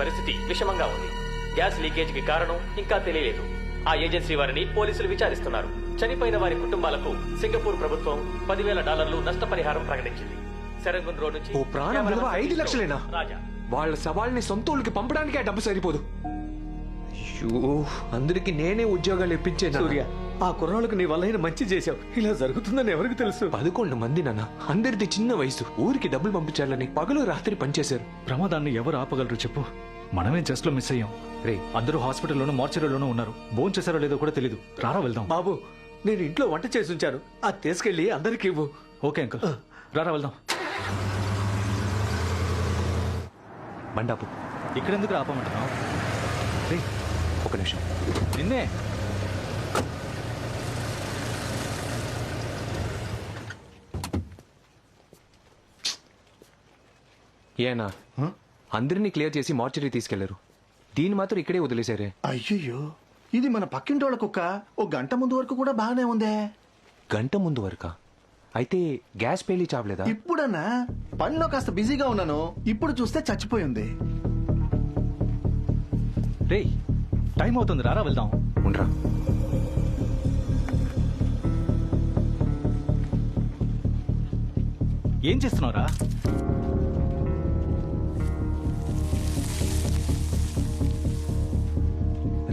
పరిస్థితి విషమంగా ఉంది. గ్యాస్ లీకేజ్ కి కారణం ఇంకా తెలియలేదు. ఆ ఏజెన్సీ వారిని పోలీసులు విచారిస్తున్నారు. చనిపోయిన వారి కుటుంబాలకు సింగపూర్ ప్రభుత్వం $10,000 నష్టపరిహారం ప్రకటించింది. సెరంగున్ రోడ్ నుంచి ఓ ప్రాణం విలువ 5 లక్షలేనా? రాజా వాళ్ళ సవాల్ని సొంత ఊళ్ళకి పంపడానికి ఆ డబ్బు సరిపోదు. అయ్యో, అందరికి నేనే ఉద్యోగాలు ఇప్పించేనా? సూర్య, ఆ కుర్రాళ్ళకు నీ వల్ల మంచి చేశావు. ఇలా జరుగుతుందని ఎవరికి తెలుసు? 11 మంది నాన్న, అందరిది చిన్న వయసు. ఊరికి డబ్బులు పంపించాలని పగలు రాత్రి పనిచేశారు. ప్రమాదాన్ని ఎవరు ఆపగలరు చెప్పు? మనమే జస్ట్ లో మిస్ అయ్యాం. రే, అందరూ హాస్పిటల్లోనూ మార్చరీలోనూ ఉన్నారు. భోజనం చేశారో లేదో కూడా తెలీదు. రారా వెళ్దాం. బాబు, నేను ఇంట్లో వంట చేసి ఉంచాను, అది తీసుకెళ్లి అందరికి ఇవ్వు. ఓకే అంకుల్, రారా వెళ్దాం. బండాపు ఇక్కడెందుకు ఆపమంటున్నావు? రే, ఒక నిమిషం. నిన్నే. ఏనా అందరినీ క్లియర్ చేసి మార్చరీ తీసుకెళ్లారు. దీన్ని మాత్రం ఇక్కడే వదిలేశారే. అయ్యయ్యో, ఇది మన పక్కింటోళ్ళ కుక్క. ఓ గంట ముందు వరకు కూడా బాగానే ఉందే. గంట ముందు వరకా? అయితే గ్యాస్ పేలి చావలేదా? ఇప్పుడన్నా పనిలో కాస్త బిజీగా ఉన్నాను. ఇప్పుడు చూస్తే చచ్చిపోయింది. రే, టైం అవుతుంది, రారా వెళ్దాం. ఉండరా. ఏం చేస్తున్నావురా?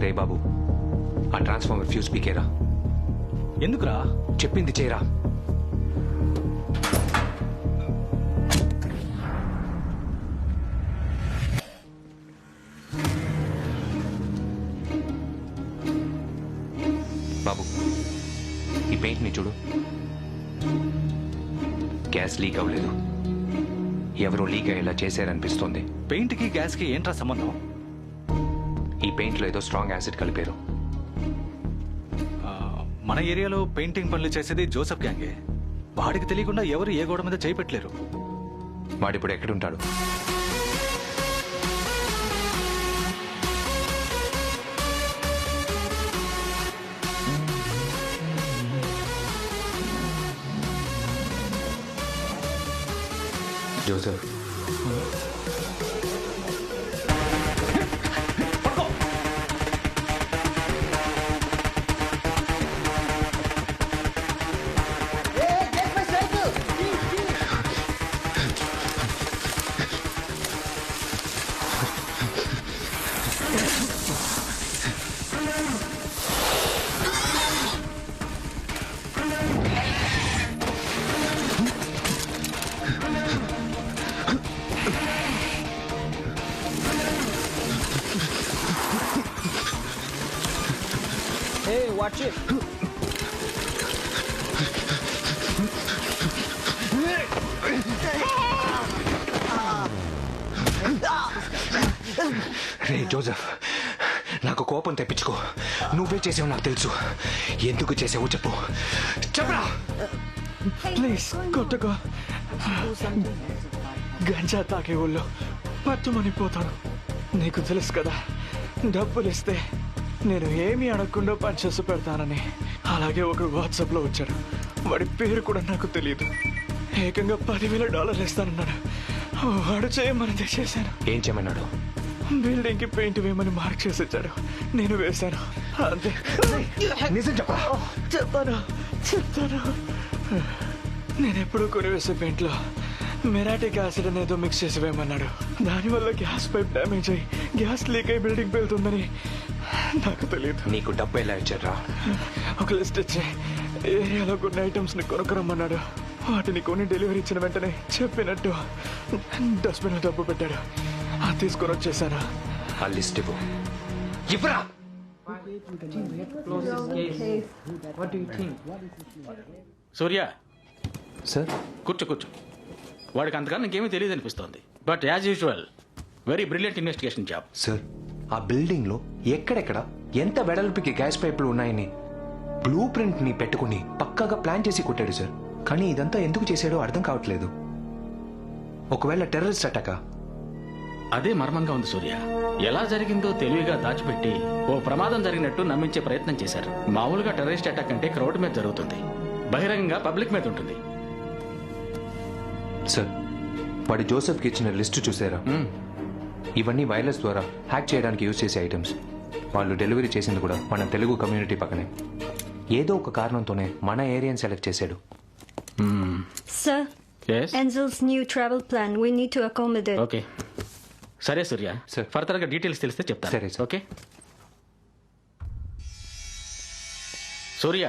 రే బాబు, ఆ ట్రాన్స్ఫార్మర్ ఫ్యూజ్ పీకేరా. ఎందుకురా? చెప్పింది చేయరా. బాబు, ఈ పెయింట్ ని చూడు. గ్యాస్ లీక్ అవ్వలేదు. ఎవరో లీక్ అయ్యేలా చేశారనిపిస్తోంది. పెయింట్ కి గ్యాస్ కి ఏంట్రా సంబంధం? ఈ పెయింట్ లో ఏదో స్ట్రాంగ్ యాసిడ్ కలిపారు. మన ఏరియాలో పెయింటింగ్ పనులు చేసేది జోసెఫ్ గ్యాంగే. వాడికి తెలియకుండా ఎవరు ఏ గోడ మీద చేయి పెట్టలేరు. వాడిప్పుడు ఎక్కడుంటాడు? Joseph, Hey, watch it. Ray Joseph, నాకు కోపం తెప్పించుకో. నువ్వే చేసావు నాకు తెలుసు. ఎందుకు చేసావో చెప్పు. చెప్పరా. ప్లీజ్ కొట్టగా. గంజా తాగే ఊళ్ళో పట్టుమనిపోతాను. నీకు తెలుసు కదా, డబ్బులు ఇస్తే నేను ఏమీ అడగకుండా పనిచేసి పెడతానని. అలాగే ఒక వాట్సాప్ లో వచ్చాడు. వాడి పేరు కూడా నాకు తెలియదు. ఏకంగా $10,000 ఇస్తానన్నాడు. వాడు చేయమని చేశాను. ఏం చేయమన్నాడు? బిల్డింగ్ కి పెయింట్ వేయమని మార్క్ చేసి వచ్చాడు. నేను వేశాను, అంతే. నిజం చెప్పరా. చెప్తాను. నేను ఎప్పుడు కొని వేసే పెయింట్ లో మెరాటిక్ యాసిడ్ అనేదో మిక్స్ చేసి వేయమన్నాడు. దానివల్ల గ్యాస్ పైప్ డ్యామేజ్ అయ్యి గ్యాస్ లీక్ అయి బిల్డింగ్ వెళ్తుందని నాకు తెలియదు. నీకు డబ్బు ఎలా ఇచ్చారా? ఒక లిస్ట్ ఇచ్చి ఏరియాలో కొన్ని ఐటమ్స్ ని కొనుక్కరమ్మన్నాడు. వాటిని కొని డెలివరీ ఇచ్చిన వెంటనే చెప్పినట్టు డస్ట్బిన్ లో డబ్బు పెట్టాడు. అది తీసుకొని వచ్చేసాను. ఆ లిస్ట్ ఇవ్వు. ఇవ్వరా. సూర్య, సార్. కూర్చో కూర్చో. వాడికి అంతకన్నా ఇంకేమీ తెలియదు అనిపిస్తోంది. But as usual very brilliant investigation job. Sir, ఆ బిల్డింగ్ లో ఎక్కడెక్కడ ఎంత వెడల్పుకి గ్యాస్ పైపులు ఉన్నాయని బ్లూ ప్రింట్ ని పెట్టుకుని పక్కాగా ప్లాన్ చేసి కొట్టాడు సార్. కానీ ఇదంతా ఎందుకు చేశాడో అర్థం కావట్లేదు. ఒకవేళ టెర్రరిస్ట్ అటాకా? అదే మర్మంగా ఉంది సూర్య. ఎలా జరిగిందో తెలివిగా దాచిపెట్టి ఓ ప్రమాదం జరిగినట్టు నమ్మించే ప్రయత్నం చేశారు. మామూలుగా టెర్రరిస్ట్ అటాక్ అంటే క్రౌడ్ మీద జరుగుతుంది, బహిరంగంగా పబ్లిక్ మీద ఉంటుంది. సార్, వాడి జోసెఫ్కి ఇచ్చిన లిస్టు చూసారా? ఇవన్నీ వైర్లెస్ ద్వారా హ్యాక్ చేయడానికి యూజ్ చేసే ఐటమ్స్. వాళ్ళు డెలివరీ చేసింది కూడా మన తెలుగు కమ్యూనిటీ పక్కనే. ఏదో ఒక కారణంతోనే మన ఏరియాని సెలెక్ట్ చేశాడు. Sir, yes Angel's new travel plan. We need to accommodate. Okay. సరే సూర్య, Sir. ఫర్దర్గా డీటెయిల్స్ తెలిస్తే చెప్తాను. సరే, sir. ఓకే సూర్య,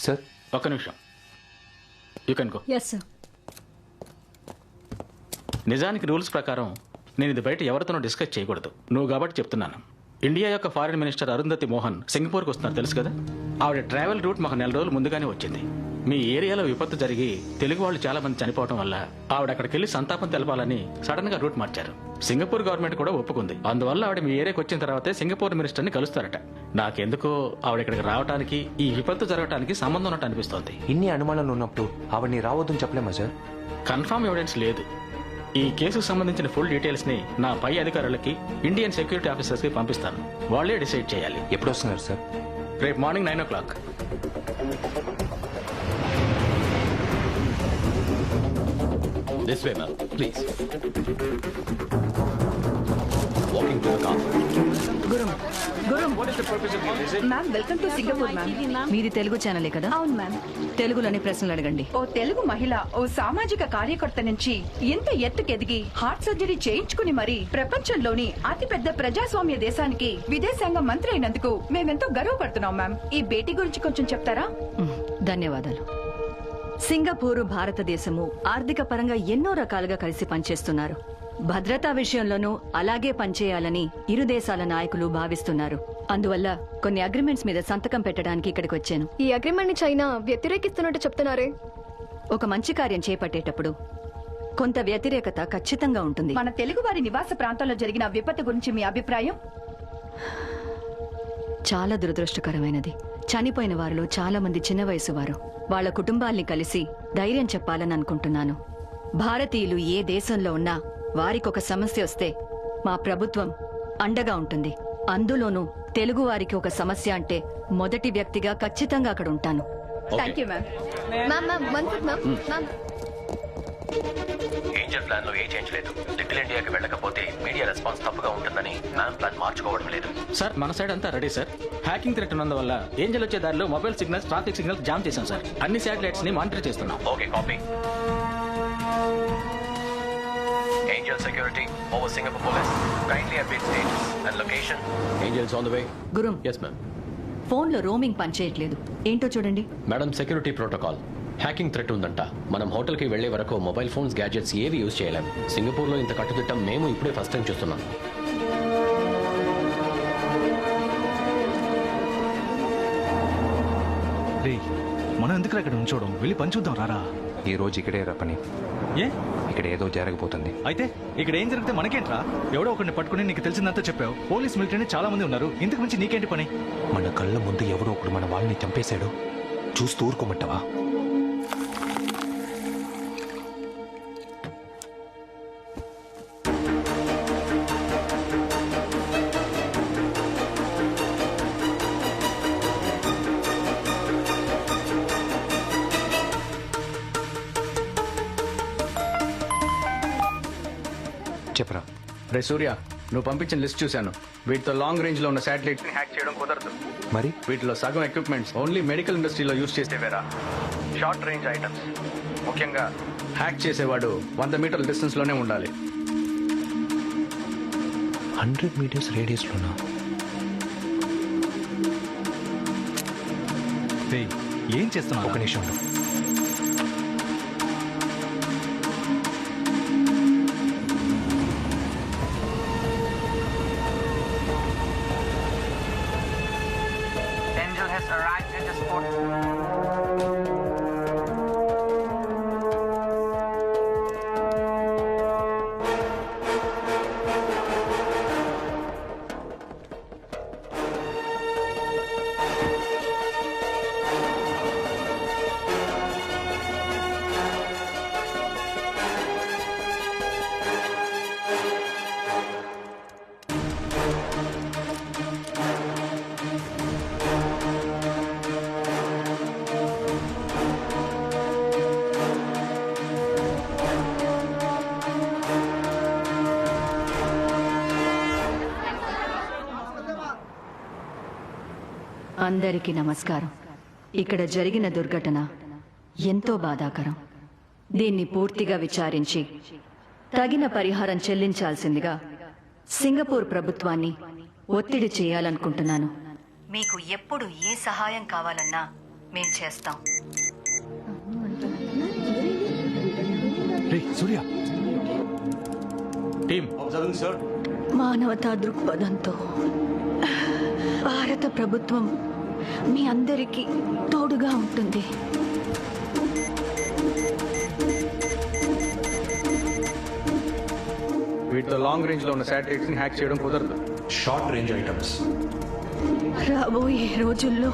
సార్, ఒక్క నిమిషం. You can go. Yes, sir. నిజానికి రూల్స్ ప్రకారం నేను ఇది బయట ఎవరితోనూ డిస్కస్ చేయకూడదు. నువ్వు కాబట్టి చెప్తున్నాను. ఇండియా యొక్క ఫారిన్ మినిస్టర్ అరుంధతి మోహన్ సింగపూర్కి వస్తున్నారు, తెలుసు కదా? ఆవిడ ట్రావెల్ రూట్ మాకు 4 రోజులు ముందుగానే వచ్చింది. మీ ఏరియాలో విపత్తు జరిగి తెలుగు వాళ్ళు చాలా మంది చనిపోవడం వల్ల ఆవిడ అక్కడికి వెళ్ళి సంతాపం తెలపాలని సడన్ గా రూట్ మార్చారు. సింగపూర్ గవర్నమెంట్ కూడా ఒప్పుకుంది. అందువల్ల ఆవిడ మీ ఏరియాకి వచ్చిన తర్వాతే సింగపూర్ మినిస్టర్ని కలుస్తారట. నాకెందుకో ఆవిడ ఇక్కడికి రావడానికి, ఈ విపత్తు జరగడానికి సంబంధం ఉన్నట్టు అనిపిస్తోంది. ఇన్ని అనుమానాలు ఉన్నప్పుడు ఆవిడని రావద్దని చెప్పలేమా సార్? కన్ఫర్మ్ ఎవిడెన్స్ లేదు. ఈ కేసుకు సంబంధించిన ఫుల్ డీటెయిల్స్ ని నా పై అధికారులకి, ఇండియన్ సెక్యూరిటీ ఆఫీసర్స్ కి పంపిస్తాను. వాళ్లే డిసైడ్ చేయాలి. ఎప్పుడు వస్తున్నారు సార్? రేపు morning 9 o'clock. This way, ma'am. Please. Walking to the car. Ma'am welcome to Singapore ma'am. మీది తెలుగు ఛానలే కదా? అవును మ్యామ్. తెలుగులోని ప్రశ్నలు అడగండి. ఓ తెలుగు మహిళ ఓ సామాజిక కార్యకర్త నుంచి ఇంత ఎత్తుకెదిగి హార్ట్ సర్జరీ చేయించుకుని మరి ప్రపంచంలోని అతిపెద్ద ప్రజాస్వామ్య దేశానికి విదేశాంగ మంత్రి అయినందుకు మేమెంతో గర్వపడుతున్నాం మ్యామ్. ఈ భేటీ గురించి కొంచెం చెప్తారా? ధన్యవాదాలు. సింగపూరు భారతదేశము ఆర్థిక పరంగా ఎన్నో రకాలుగా కలిసి పనిచేస్తున్నారు. భద్రతా విషయంలోనూ అలాగే పనిచేయాలని ఇరు దేశాల నాయకులు భావిస్తున్నారు. అందువల్ల కొన్ని అగ్రిమెంట్స్ మీద సంతకం పెట్టడానికి ఇక్కడికి వచ్చాను. ఈ అగ్రిమెంట్ ని చైనా వ్యతిరేకిస్తున్నట్టు చెప్తున్నారే. ఒక మంచి కార్యం చేపట్టేటప్పుడు కొంత వ్యతిరేకత ఖచ్చితంగా ఉంటుంది. మన తెలుగు వారి నివాస ప్రాంతాల్లో జరిగిన విపత్తు గురించి మీ అభిప్రాయం? చాలా దురదృష్టకరమైనది. చనిపోయిన వారిలో చాలా మంది చిన్న వయసు వారు. వాళ్ల కుటుంబాల్ని కలిసి ధైర్యం చెప్పాలని అనుకుంటున్నాను. భారతీయులు ఏ దేశంలో ఉన్నా వారికొక సమస్య వస్తే మా ప్రభుత్వం అండగా ఉంటుంది. అందులోనూ తెలుగు వారికి ఒక సమస్య అంటే మొదటి వ్యక్తిగా ఖచ్చితంగా అక్కడ ఉంటాను. Thank you ma'am. Angel plan లో ఏ చేంజ్ లేదు. లిటిల్ ఇండియాకి వెళ్ళకపోతే మీడియా రెస్పాన్స్ తప్పుగా ఉంటుందని మ్యామ్ ప్లాన్ మార్చుకోవడం లేదు. సార్, మన సైడ్ అంతా రెడీ సార్. హ్యాకింగ్ థ్రెట్ ఉన్నందువల్ల ఏంజల్ వచ్చే దారిలో mobile signals, traffic signals jam చేశాం సార్. అన్ని శాటిలైట్స్ ని మానిటర్ చేస్తున్నాం. Okay, copy. Angel security over Singapore police. Kindly update status and location. Angels on the way. Guru, Yes, ma'am. ఫోన్లో roaming పనిచేయట్లేదు. ఏంటో చూడండి. Madam, security protocol. Hacking threat ఉందంట. మనం హోటల్కి వెళ్లే వరకు మొబైల్ ఫోన్స్, గ్యాడ్జెట్స్ ఏవి యూజ్ చేయలేం. సింగపూర్లో ఇంత కట్టుదిట్టం మేము ఇప్పుడే ఫస్ట్ టైం చూస్తున్నాం. మనం ఎందుకు ఇక్కడ ఉంచోడం? వెళ్ళి పని చూద్దాం రారా. ఈ రోజు ఇక్కడే రా పని. ఏ ఇక్కడ ఏదో జరగబోతుంది. అయితే ఇక్కడ ఏం జరిగితే మనకేంట్రా? ఎవడో ఒకరిని పట్టుకుని నీకు తెలిసిందంతా చెప్పావు. పోలీస్ మిలిటరీ చాలా మంది ఉన్నారు. ఇంతకు మించి నీకేంటి పని? మన కళ్ళ ముందు ఎవరో ఒకడు మన వాళ్ళని చంపేశాడు. చూస్తూ ఊరుకోమంటావా? చెప్పరా. రే సూర్య, నువ్వు పంపించిన లిస్ట్ చూశాను. వీటితో లాంగ్ రేంజ్ లో ఉన్న శాటిలైట్స్ ని హ్యాక్ చేయడం కుదరదు. మరి వీటిలో సగం ఎక్విప్మెంట్స్ ఓన్లీ మెడికల్ ఇండస్ట్రీలో యూజ్ చేసేవేరా. Short range items. ముఖ్యంగా హ్యాక్ చేసేవాడు 100 మీటర్ల డిస్టెన్స్ లోనే ఉండాలి. 100 మీటర్స్ రేడియస్లోనా? ఏం చేస్తున్నా? ఒక నిమిషం ఉండు. Angel has arrived at the spot. అందరికీ నమస్కారం. ఇక్కడ జరిగిన దుర్ఘటన ఎంతో బాధాకరం. దీన్ని పూర్తిగా విచారించి తగిన పరిహారం చెల్లించాల్సిందిగా సింగపూర్ ప్రభుత్వాన్ని ఒత్తిడి చేయాలనుకుంటున్నాను. మీకు ఎప్పుడు ఏ సహాయం కావాలన్నా మేం చేస్తాం. సూర్య టీమ్ మానవతా దృక్పథంతో భారత ప్రభుత్వం మీ అందరికీ తోడుగా ఉంటుంది. వీటితో లాంగ్ రేంజ్ లో ఉన్న శాటిలైట్స్ ని హ్యాక్ చేయడం కుదరదు. Short range items. రాబోయే రోజుల్లో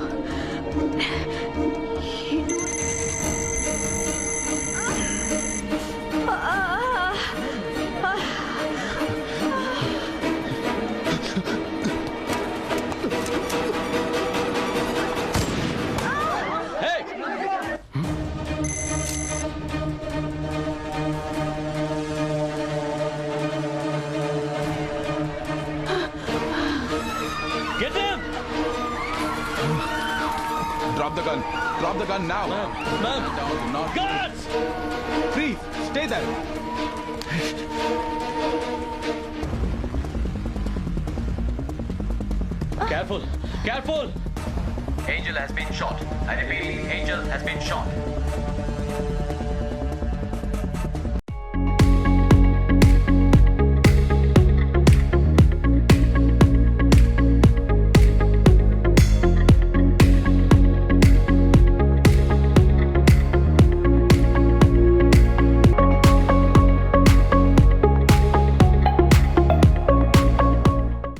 Drop the gun. Drop the gun now. Ma'am. Guards! Freeze! Stay there. Careful! Careful! Angel has been shot. I repeat, Angel has been shot.